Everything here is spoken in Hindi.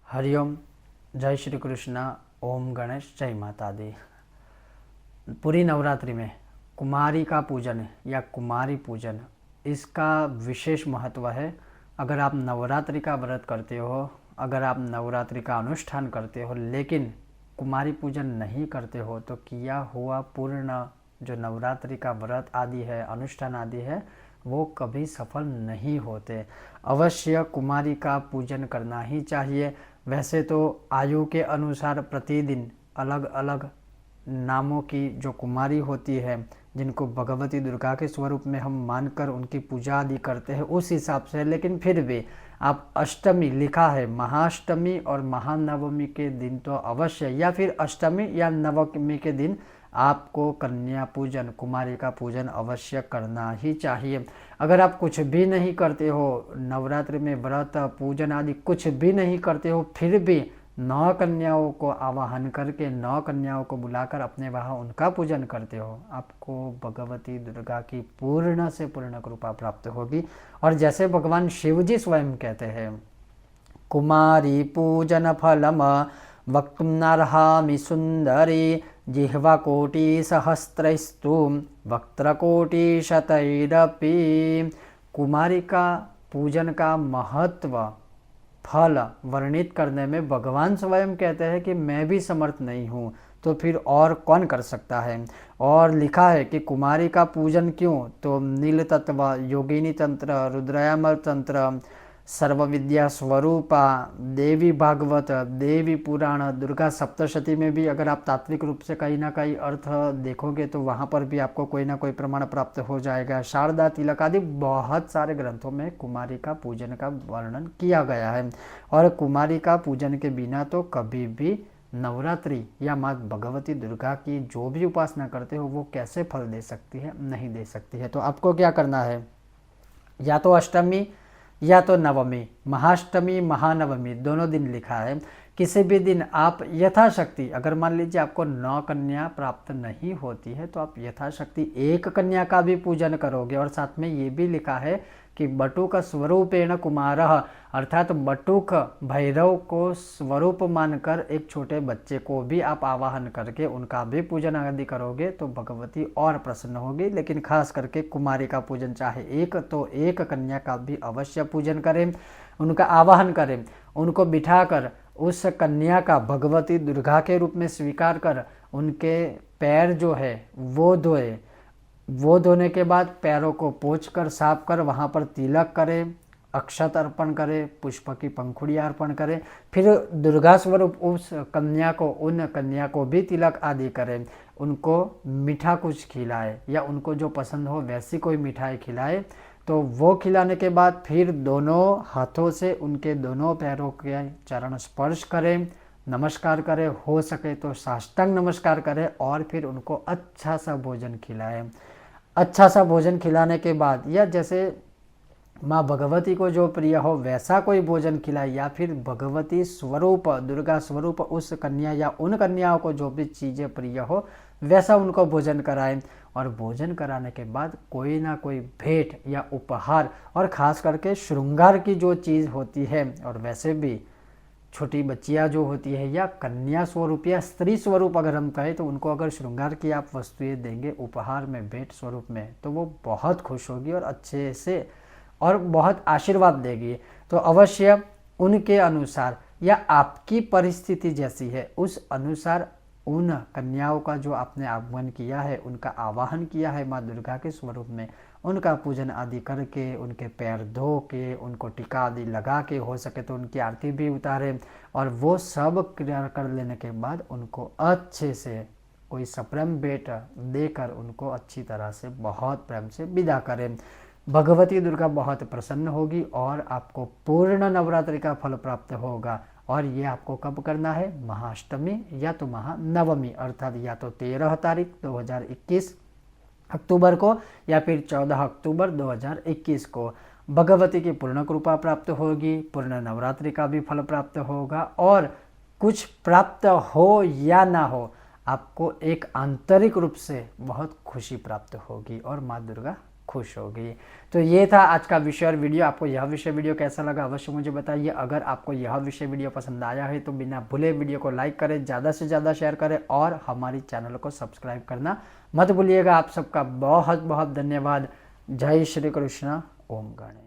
हरिओम, जय श्री कृष्णा, ओम गणेश, जय माता दी। पूरी नवरात्रि में कुमारी का पूजन या कुमारी पूजन, इसका विशेष महत्व है। अगर आप नवरात्रि का व्रत करते हो, अगर आप नवरात्रि का अनुष्ठान करते हो लेकिन कुमारी पूजन नहीं करते हो, तो किया हुआ पूर्ण जो नवरात्रि का व्रत आदि है, अनुष्ठान आदि है, वो कभी सफल नहीं होते। अवश्य कुमारी का पूजन करना ही चाहिए। वैसे तो आयु के अनुसार प्रतिदिन अलग अलग नामों की जो कुमारी होती है, जिनको भगवती दुर्गा के स्वरूप में हम मानकर उनकी पूजा आदि करते हैं, उस हिसाब से। लेकिन फिर भी आप अष्टमी लिखा है, महाअष्टमी और महानवमी के दिन तो अवश्य, या फिर अष्टमी या नवमी के दिन आपको कन्या पूजन, कुमारी का पूजन अवश्य करना ही चाहिए। अगर आप कुछ भी नहीं करते हो, नवरात्रि में व्रत पूजन आदि कुछ भी नहीं करते हो, फिर भी 9 कन्याओं को आवाहन करके 9 कन्याओं को बुलाकर अपने वहाँ उनका पूजन करते हो, आपको भगवती दुर्गा की पूर्ण से पूर्ण कृपा प्राप्त होगी। और जैसे भगवान शिव जी स्वयं कहते हैं, कुमारी पूजन फलम वक्तुम नार्हामि सुंदरी, जिह्वाकोटि सहस्त्रस्तु वक्त्रकोटि शतैरपि। कुमारी का पूजन का महत्व, फल वर्णित करने में भगवान स्वयं कहते हैं कि मैं भी समर्थ नहीं हूँ, तो फिर और कौन कर सकता है। और लिखा है कि कुमारी का पूजन क्यों, तो नील तत्व, योगिनी तंत्र, रुद्रयामल तंत्र, सर्व विद्या स्वरूपा, देवी भागवत, देवी पुराण, दुर्गा सप्तशती में भी अगर आप तात्विक रूप से कहीं ना कहीं अर्थ देखोगे तो वहाँ पर भी आपको कोई ना कोई प्रमाण प्राप्त हो जाएगा। शारदा तिलक आदि बहुत सारे ग्रंथों में कुमारी का पूजन का वर्णन किया गया है। और कुमारी का पूजन के बिना तो कभी भी नवरात्रि या माँ भगवती दुर्गा की जो भी उपासना करते हो वो कैसे फल दे सकती है, नहीं दे सकती है। तो आपको क्या करना है, या तो अष्टमी या तो नवमी, महाअष्टमी महानवमी दोनों दिन लिखा है, किसी भी दिन आप यथाशक्ति, अगर मान लीजिए आपको 9 कन्या प्राप्त नहीं होती है तो आप यथाशक्ति 1 कन्या का भी पूजन करोगे। और साथ में ये भी लिखा है कि बटुक स्वरूपेण कुमारः, अर्थात बटुक भैरव को स्वरूप मानकर एक छोटे बच्चे को भी आप आवाहन करके उनका भी पूजन आदि करोगे तो भगवती और प्रसन्न होगी। लेकिन खास करके कुमारी का पूजन चाहे एक, तो 1 कन्या का भी अवश्य पूजन करें, उनका आवाहन करें, उनको बिठाकर उस कन्या का भगवती दुर्गा के रूप में स्वीकार कर उनके पैर जो है वो धोए। वो धोने के बाद पैरों को पोंछ कर साफ कर वहाँ पर तिलक करें, अक्षत अर्पण करें, पुष्प की पंखुड़ियाँ अर्पण करें। फिर दुर्गा स्वरूप उस कन्या को, उन कन्या को भी तिलक आदि करें, उनको मीठा कुछ खिलाए या उनको जो पसंद हो वैसी कोई मिठाई खिलाए। तो वो खिलाने के बाद फिर दोनों हाथों से उनके दोनों पैरों के चरण स्पर्श करें, नमस्कार करें, हो सके तो साष्टांग नमस्कार करें और फिर उनको अच्छा सा भोजन खिलाएं। अच्छा सा भोजन खिलाने के बाद, या जैसे माँ भगवती को जो प्रिय हो वैसा कोई भोजन खिलाए, या फिर भगवती स्वरूप, दुर्गा स्वरूप उस कन्या या उन कन्याओं को जो भी चीज़ें प्रिय हो वैसा उनको भोजन कराएं। और भोजन कराने के बाद कोई ना कोई भेंट या उपहार, और ख़ास करके श्रृंगार की जो चीज़ होती है, और वैसे भी छोटी बच्चियाँ जो होती है या कन्या स्वरूप या स्त्री स्वरूप अगर हम कहें, तो उनको अगर श्रृंगार की आप वस्तुएं देंगे उपहार में, भेंट स्वरूप में, तो वो बहुत खुश होगी और अच्छे से और बहुत आशीर्वाद देगी। तो अवश्य उनके अनुसार या आपकी परिस्थिति जैसी है उस अनुसार उन कन्याओं का जो आपने आगमन किया है, उनका आवाहन किया है माँ दुर्गा के स्वरूप में, उनका पूजन आदि करके, उनके पैर धो के, उनको टीका आदि लगा के, हो सके तो उनकी आरती भी उतारें। और वो सब क्रिया कर लेने के बाद उनको अच्छे से कोई सप्रेम भेंट देकर उनको अच्छी तरह से बहुत प्रेम से विदा करें। भगवती दुर्गा बहुत प्रसन्न होगी और आपको पूर्ण नवरात्रि का फल प्राप्त होगा। और ये आपको कब करना है, महाअष्टमी या तो महानवमी, अर्थात या तो 13 तारीख 2021 अक्टूबर को या फिर 14 अक्टूबर 2021 को। भगवती की पूर्ण कृपा प्राप्त होगी, पूर्ण नवरात्रि का भी फल प्राप्त होगा। और कुछ प्राप्त हो या ना हो, आपको एक आंतरिक रूप से बहुत खुशी प्राप्त होगी और माँ दुर्गा खुश होगी। तो ये था आज का विषय और वीडियो। आपको यह विषय वीडियो कैसा लगा अवश्य मुझे बताइए। अगर आपको यह विषय वीडियो पसंद आया है तो बिना भूले वीडियो को लाइक करें, ज़्यादा से ज़्यादा शेयर करें और हमारी चैनल को सब्सक्राइब करना मत भूलिएगा। आप सबका बहुत बहुत धन्यवाद। जय श्री कृष्ण। ओम गणेश।